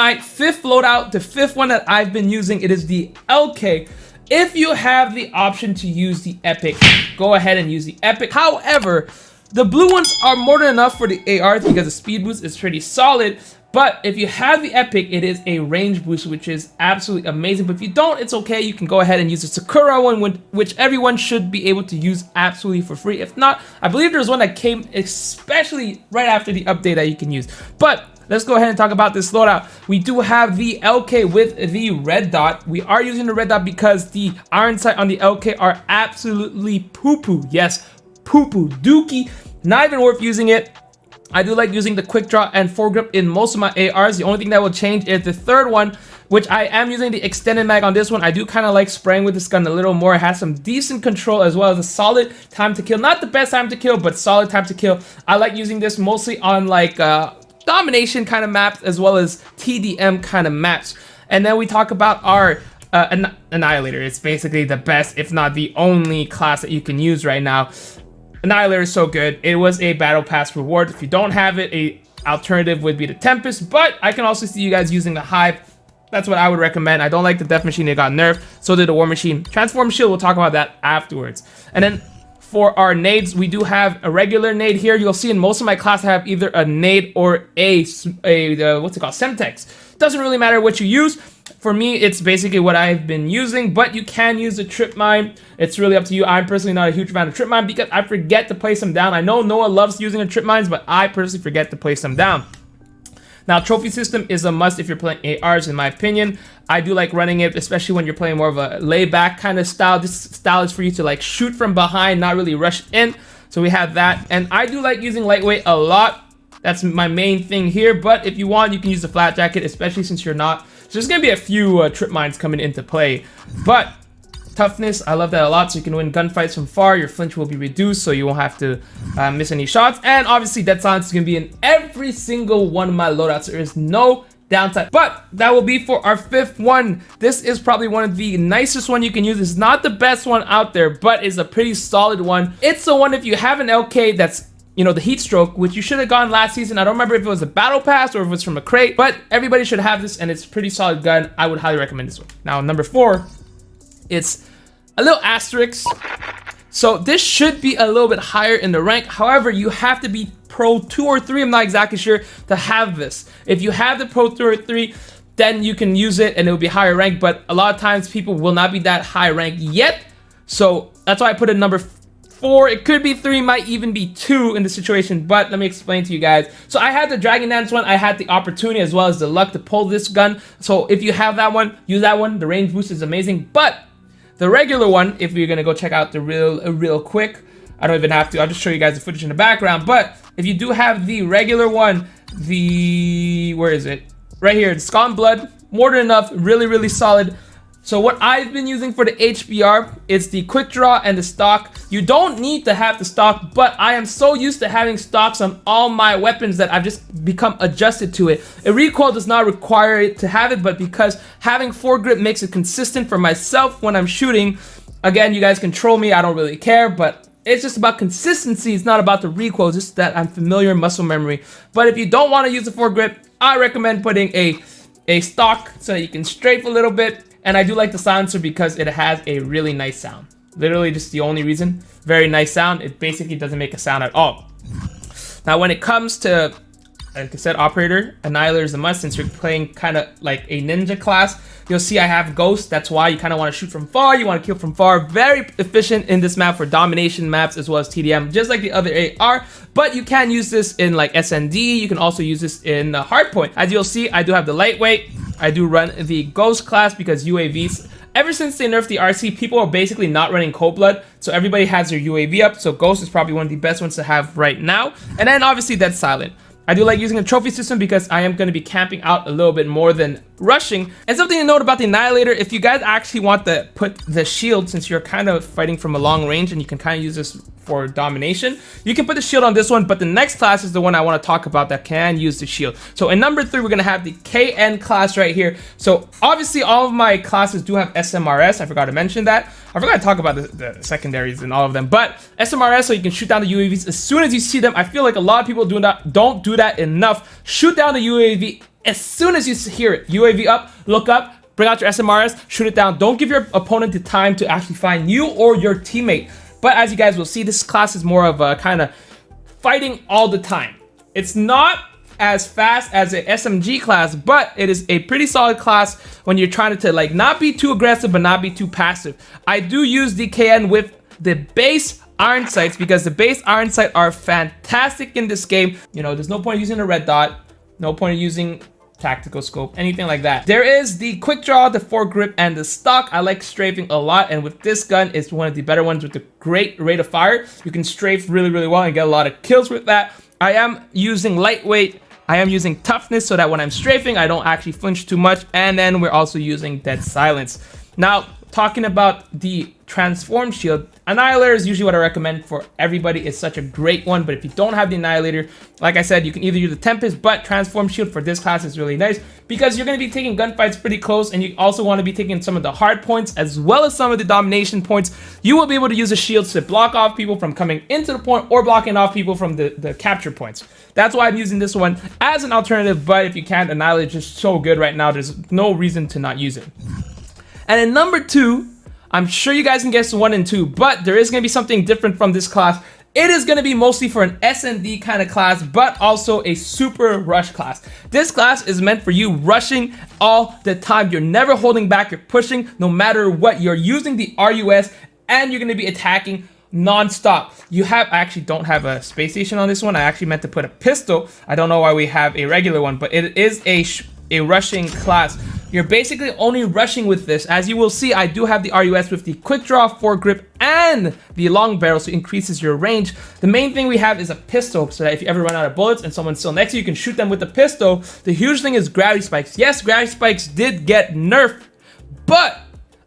my fifth loadout, the fifth one that I've been using. It is the LK. If you have the option to use the Epic, go ahead and use the Epic. However, the blue ones are more than enough for the ARs because the speed boost is pretty solid. But if you have the Epic, it is a range boost, which is absolutely amazing. But if you don't, it's okay. You can go ahead and use the Sakura one, which everyone should be able to use absolutely for free. If not, I believe there's one that came especially right after the update that you can use. But let's go ahead and talk about this loadout. We do have the LK with the red dot. We are using the red dot because the iron sight on the LK are absolutely poo-poo. Yes, poo-poo dookie. Not even worth using it. I do like using the quick draw and foregrip in most of my ARs. The only thing that will change is the third one, which I am using the extended mag on this one. I do kind of like spraying with this gun a little more. It has some decent control as well as a solid time to kill. Not the best time to kill, but solid time to kill. I like using this mostly on like domination kind of maps as well as TDM kind of maps. And then we talk about our Annihilator. It's basically the best, if not the only class that you can use right now. Annihilator is so good. It was a battle pass reward. If you don't have it, a alternative would be the Tempest, but I can also see you guys using the Hive. That's what I would recommend. I don't like the Death Machine. It got nerfed. So did the War Machine. Transform Shield, we'll talk about that afterwards. And then for our nades, we do have a regular nade here. You'll see in most of my class I have either a nade or a what's it called, Semtex. Doesn't really matter what you use. For me, it's basically what I've been using, but you can use a trip mine. It's really up to you. I'm personally not a huge fan of trip mine because I forget to place them down. I know Noah loves using the trip mines, but I personally forget to place them down. Now, trophy system is a must if you're playing ARs, in my opinion. I do like running it, especially when you're playing more of a layback kind of style. This style is for you to like shoot from behind, not really rush in. So we have that, and I do like using lightweight a lot. That's my main thing here, but if you want, you can use the flat jacket, especially since you're not. So there's gonna be a few trip mines coming into play, but toughness, I love that a lot. So you can win gunfights from far. Your flinch will be reduced, so you won't have to miss any shots. And obviously, dead silence is gonna be in every single one of my loadouts. There is no downside. But that will be for our fifth one. This is probably one of the nicest one you can use. It's not the best one out there, but it's a pretty solid one. It's the one if you have an LK that's, you know, the heat stroke, which you should have gotten last season. I don't remember if it was a battle pass or if it was from a crate, but everybody should have this, and it's a pretty solid gun. I would highly recommend this one. Now, number 4, it's a little asterisk. So this should be a little bit higher in the rank. However, you have to be Pro 2 or 3, I'm not exactly sure, to have this. If you have the Pro 2 or 3, then you can use it and it will be higher rank, but a lot of times people will not be that high rank yet. So that's why I put it number 4. It could be 3, might even be 2 in the situation, but let me explain to you guys. So I had the Dragon Dance one. I had the opportunity as well as the luck to pull this gun. So if you have that one, use that one. The range boost is amazing, but the regular one, if you're gonna go check out the real quick, I don't even have to, I'll just show you guys the footage in the background. But if you do have the regular one, where is it? Right here, the Skull and Blood, more than enough, really solid. So what I've been using for the HBR is the quick draw and the stock. You don't need to have the stock, but I am so used to having stocks on all my weapons that I've just become adjusted to it. A recoil does not require it to have it, but because having foregrip makes it consistent for myself when I'm shooting. Again, you guys control me, I don't really care, but it's just about consistency. It's not about the recoil, it's just that I'm familiar muscle memory. But if you don't want to use the foregrip, I recommend putting a stock so that you can strafe a little bit. And I do like the silencer because it has a really nice sound. Literally just the only reason. Very nice sound. It basically doesn't make a sound at all. Now when it comes to, like I said, operator, Annihilator is a must since you're playing kind of like a ninja class. You'll see I have Ghost. That's why you kind of want to shoot from far. You want to kill from far. Very efficient in this map for domination maps as well as TDM, just like the other AR. But you can use this in like SND. You can also use this in Hardpoint. As you'll see, I do have the lightweight. I do run the Ghost class because UAVs, ever since they nerfed the RC, people are basically not running Cold Blood. So everybody has their UAV up. So Ghost is probably one of the best ones to have right now. And then obviously Dead Silent. I do like using a trophy system because I am going to be camping out a little bit more than rushing. And something to note about the Annihilator, if you guys actually want to put the shield, since you're kind of fighting from a long range and you can kind of use this for domination, you can put the shield on this one, but the next class is the one I want to talk about that can use the shield. So in number 3, we're going to have the KN class right here. So obviously all of my classes do have SMRS. I forgot to mention that. I forgot to talk about the secondaries and all of them, but SMRS, so you can shoot down the UAVs as soon as you see them. I feel like a lot of people don't do that enough. Shoot down the UAV as soon as you hear it, UAV up, look up, bring out your SMRs, shoot it down. Don't give your opponent the time to actually find you or your teammate. But as you guys will see, this class is more of a kind of fighting all the time. It's not as fast as an SMG class, but it is a pretty solid class when you're trying to like not be too aggressive but not be too passive. I do use the KN with the base iron sights because the base iron sight are fantastic in this game. You know, there's no point using a red dot, no point using tactical scope, anything like that. There is the quick draw, the foregrip, and the stock. I like strafing a lot, and with this gun, it's one of the better ones with a great rate of fire. You can strafe really, really well and get a lot of kills with that. I am using lightweight. I am using toughness so that when I'm strafing, I don't actually flinch too much. And then we're also using dead silence. Now, talking about the transform shield, Annihilator is usually what I recommend for everybody. It's such a great one, but if you don't have the Annihilator, like I said, you can either use the Tempest, but transform shield for this class is really nice because you're going to be taking gunfights pretty close, and you also want to be taking some of the hard points as well as some of the domination points. You will be able to use the shields to block off people from coming into the point or blocking off people from the capture points. That's why I'm using this one as an alternative, but if you can't, Annihilator is just so good right now, there's no reason to not use it. And in number 2, I'm sure you guys can guess 1 and 2, but there is going to be something different from this class. It is going to be mostly for an S&D kind of class, but also a super rush class. This class is meant for you rushing all the time. You're never holding back. You're pushing no matter what. You're using the RUS, and you're going to be attacking non-stop. I actually don't have a space station on this one. I actually meant to put a pistol. I don't know why we have a regular one, but it is a rushing class. You're basically only rushing with this. As you will see, I do have the RUS with the quick draw, foregrip, and the long barrel, so it increases your range. The main thing we have is a pistol, so that if you ever run out of bullets and someone's still next to you, you can shoot them with the pistol. The huge thing is gravity spikes. Yes, gravity spikes did get nerfed, but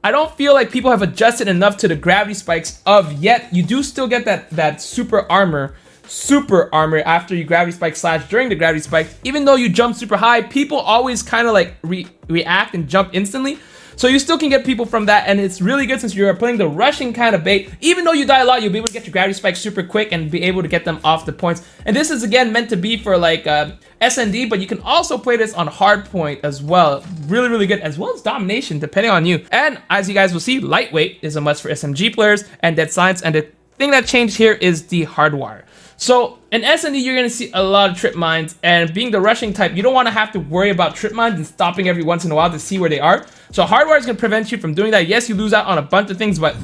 I don't feel like people have adjusted enough to the gravity spikes of yet. You do still get that super armor after you gravity spike slash during the gravity spike. Even though you jump super high, people always kind of like react and jump instantly. So you still can get people from that, and it's really good since you're playing the rushing kind of bait. Even though you die a lot, you'll be able to get your gravity spike super quick and be able to get them off the points. And this is again meant to be for like SND, but you can also play this on hard point as well. Really, really good, as well as domination, depending on you. And as you guys will see, lightweight is a must for SMG players and dead science. And the thing that changed here is the hardwire. So in S&D, you're going to see a lot of trip mines, and being the rushing type, you don't want to have to worry about trip mines and stopping every once in a while to see where they are. So hardwire is going to prevent you from doing that. Yes, you lose out on a bunch of things, but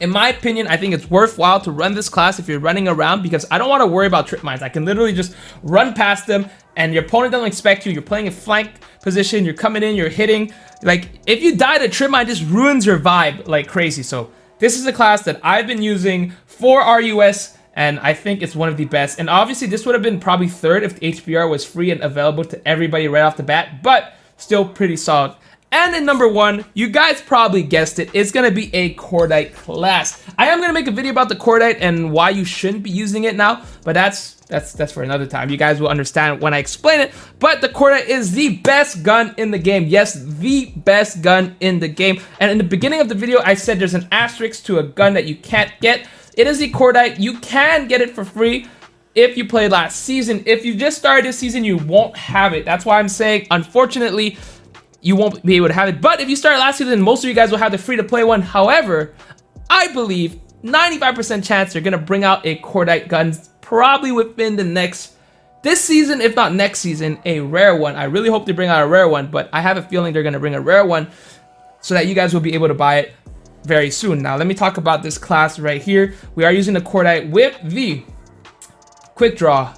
in my opinion, I think it's worthwhile to run this class if you're running around, because I don't want to worry about trip mines. I can literally just run past them, and your opponent doesn't expect you. You're playing a flank position, you're coming in, you're hitting. Like, if you die to trip mine, just ruins your vibe like crazy. So this is a class that I've been using for RUS, and I think it's one of the best. And obviously, this would have been probably third if the HBR was free and available to everybody right off the bat, but still pretty solid. And in number 1, you guys probably guessed it, it's going to be a Cordite class. I am going to make a video about the Cordite and why you shouldn't be using it now, but that's for another time. You guys will understand when I explain it. But the Cordite is the best gun in the game. Yes, the best gun in the game. And in the beginning of the video, I said there's an asterisk to a gun that you can't get. It is the Cordite. You can get it for free if you played last season. If you just started this season, you won't have it. That's why I'm saying, unfortunately, you won't be able to have it. But if you started last season, most of you guys will have the free-to-play one. However, I believe 95% chance they're going to bring out a Cordite gun probably within this season, if not next season, a rare one. I really hope they bring out a rare one, but I have a feeling they're going to bring a rare one so that you guys will be able to buy it very soon. Now, let me talk about this class right here. We are using the Cordite with the quick draw,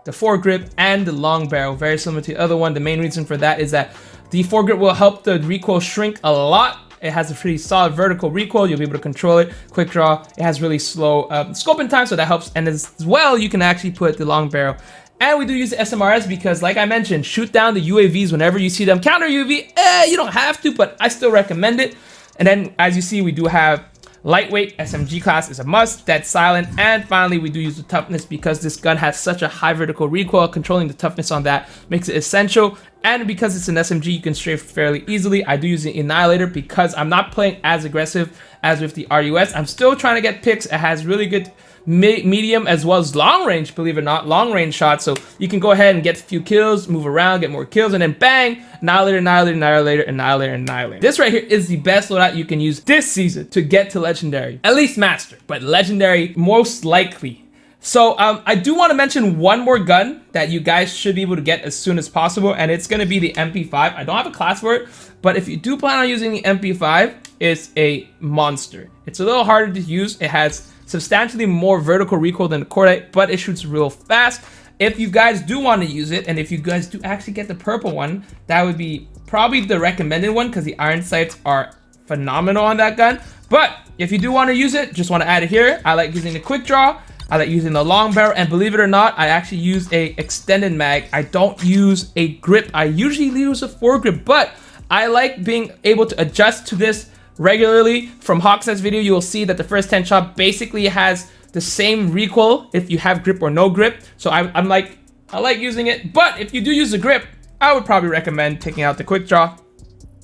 the foregrip, and the long barrel. Very similar to the other one. The main reason for that is that the foregrip will help the recoil shrink a lot. It has a pretty solid vertical recoil. You'll be able to control it. Quick draw, it has really slow scoping time, so that helps. And as well, you can actually put the long barrel. And we do use the SMRs because, like I mentioned, shoot down the UAVs whenever you see them. Counter UAV, you don't have to, but I still recommend it. And then, as you see, we do have lightweight. SMG class is a must. Dead silent. And finally, we do use the toughness because this gun has such a high vertical recoil. Controlling the toughness on that makes it essential. And because it's an SMG, you can strafe fairly easily. I do use the Annihilator because I'm not playing as aggressive as with the RUS. I'm still trying to get picks. It has really good medium as well as long range, believe it or not, long range shots. So you can go ahead and get a few kills, move around, get more kills, and then bang, annihilator, annihilator, annihilator, annihilator, annihilator. This right here is the best loadout you can use this season to get to legendary. At least master, but legendary most likely. So I do want to mention one more gun that you guys should be able to get as soon as possible, and it's going to be the MP5. I don't have a class for it, but if you do plan on using the MP5, it's a monster. It's a little harder to use. It has substantially more vertical recoil than the Cordite, but it shoots real fast. If you guys do want to use it, and if you guys do actually get the purple one, that would be probably the recommended one because the iron sights are phenomenal on that gun. But if you do want to use it, just want to add it here. I like using the quick draw. I like using the long barrel, and believe it or not, I actually use a extended mag. I don't use a grip. I usually use a foregrip, but I like being able to adjust to this regularly. From Hawkset's video, you will see that the first 10 shot basically has the same recoil if you have grip or no grip. So I like using it, but if you do use a grip, I would probably recommend taking out the quick draw.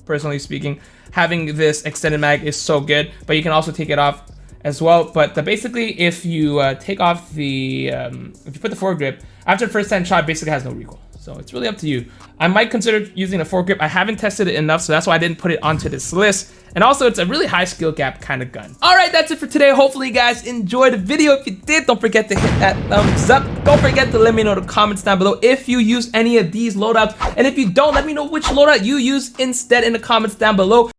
Personally speaking, having this extended mag is so good, but you can also take it off as well. But basically, if you take off the if you put the foregrip, after the first 10 shot basically has no recoil. So it's really up to you. I might consider using a foregrip. I haven't tested it enough, so that's why I didn't put it onto this list. And also, it's a really high skill gap kind of gun. All right, that's it for today. Hopefully you guys enjoyed the video. If you did, don't forget to hit that thumbs up. Don't forget to let me know in the comments down below if you use any of these loadouts. And if you don't, let me know which loadout you use instead in the comments down below.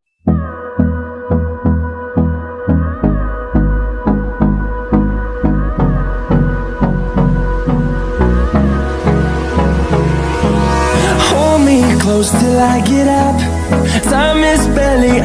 Close till I get up. Time is barely